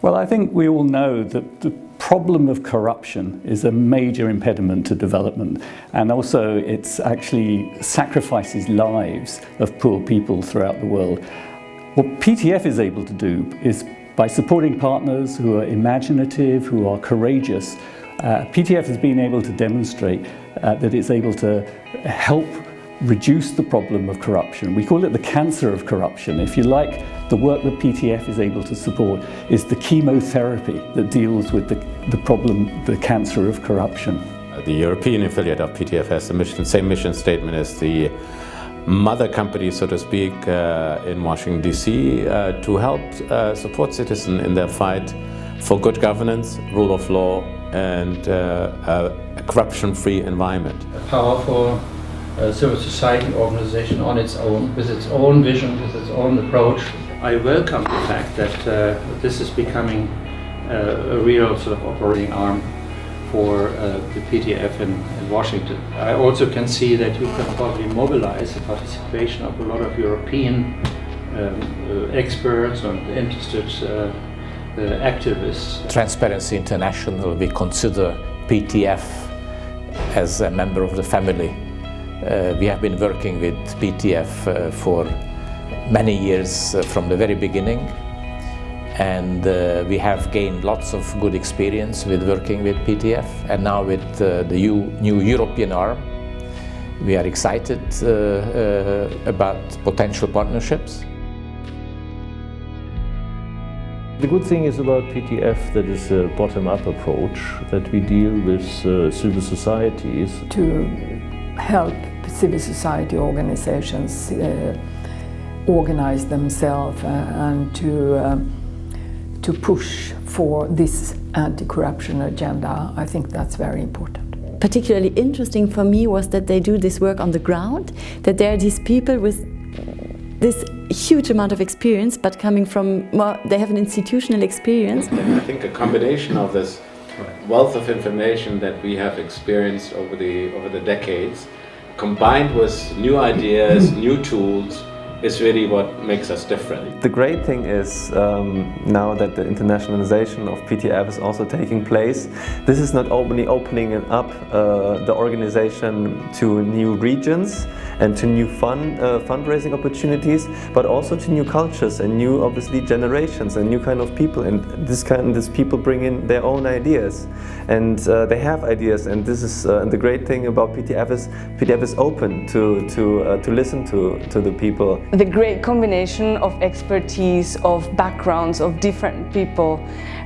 Well, I think we all know that the problem of corruption is a major impediment to development, and also it's actually sacrifices lives of poor people throughout the world. What PTF is able to do is, by supporting partners who are imaginative, who are courageous, PTF has been able to demonstrate that it's able to help reduce the problem of corruption. We call it the cancer of corruption. If you like, the work that PTF is able to support is the chemotherapy that deals with the problem, the cancer of corruption. The European affiliate of PTF has the same mission statement as the mother company, so to speak, in Washington, D.C., to help support citizens in their fight for good governance, rule of law, and a corruption-free environment. A powerful civil society organization on its own, with its own vision, with its own approach. I welcome the fact that this is becoming a real sort of operating arm for the PTF in Washington. I also can see that you can probably mobilize the participation of a lot of European experts and interested activists. Transparency International, we consider PTF as a member of the family. We have been working with PTF for many years from the very beginning, and we have gained lots of good experience with working with PTF, and now with the new European arm we are excited about potential partnerships. The good thing is about PTF that is a bottom-up approach, that we deal with civil societies. To help civil society organizations organize themselves and to push for this anti-corruption agenda. I think that's very important. Particularly interesting for me was that they do this work on the ground, that there are these people with this huge amount of experience, but coming from, well, they have an institutional experience. I think a combination of this wealth of information that we have experienced over the decades, combined with new ideas, new tools, is really what makes us different. The great thing is now that the internationalization of PTF is also taking place, this is not only opening up the organization to new regions and to new fundraising opportunities, but also to new cultures and new, obviously, generations and new kind of people. And these people bring in their own ideas, and they have ideas. And this is the great thing about PTF is open to listen to the people. The great combination of expertise, of backgrounds, of different people,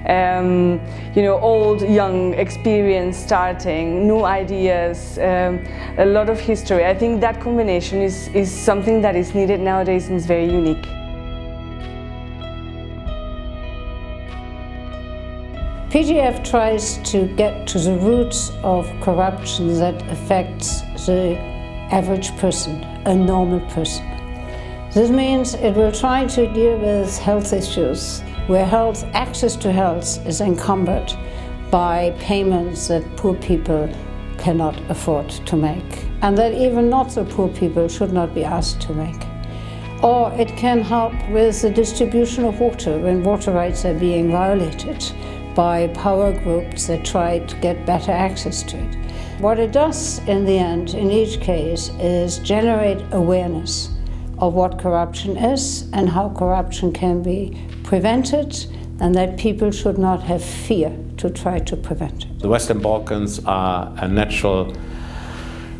old, young, experience, starting, new ideas, a lot of history. I think that combination is something that is needed nowadays and is very unique. PTF tries to get to the roots of corruption that affects the average person, a normal person. This means it will try to deal with health issues where access to health is encumbered by payments that poor people cannot afford to make, and that even not so poor people should not be asked to make. Or it can help with the distribution of water when water rights are being violated by power groups that try to get better access to it. What it does in the end, in each case, is generate awareness of what corruption is and how corruption can be prevented, and that people should not have fear to try to prevent it. The Western Balkans are a natural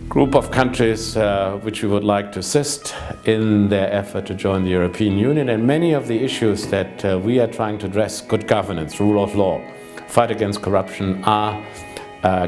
group of countries which we would like to assist in their effort to join the European Union, and many of the issues that we are trying to address, good governance, rule of law, fight against corruption, are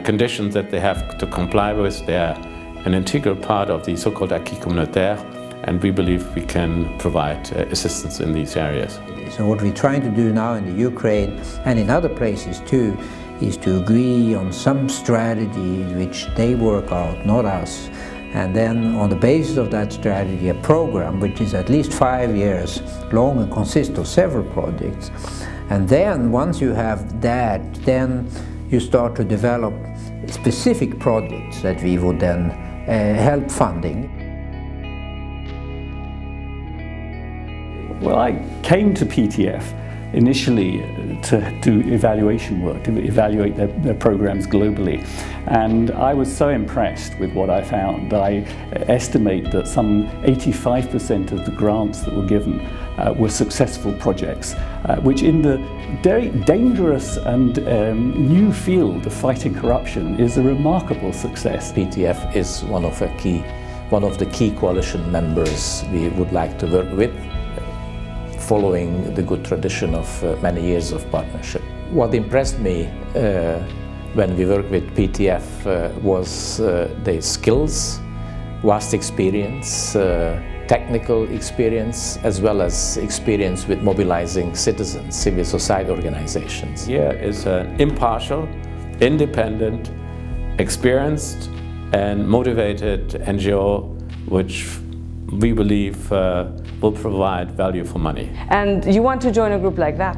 conditions that they have to comply with. They are an integral part of the so-called acquis communautaire, and we believe we can provide assistance in these areas. So what we're trying to do now in the Ukraine and in other places too is to agree on some strategy which they work out, not us, and then on the basis of that strategy a program which is at least 5 years long and consists of several projects. And then once you have that, then you start to develop specific projects that we would then help funding. Well, I came to PTF initially to do evaluation work, to evaluate their programs globally. And I was so impressed with what I found that I estimate that some 85% of the grants that were given were successful projects, which in the very dangerous and new field of fighting corruption is a remarkable success. PTF is one of the key coalition members we would like to work with, following the good tradition of many years of partnership. What impressed me when we worked with PTF was their skills, vast experience, technical experience, as well as experience with mobilizing citizens, civil society organizations. Here is an impartial, independent, experienced and motivated NGO which we believe will provide value for money. And you want to join a group like that?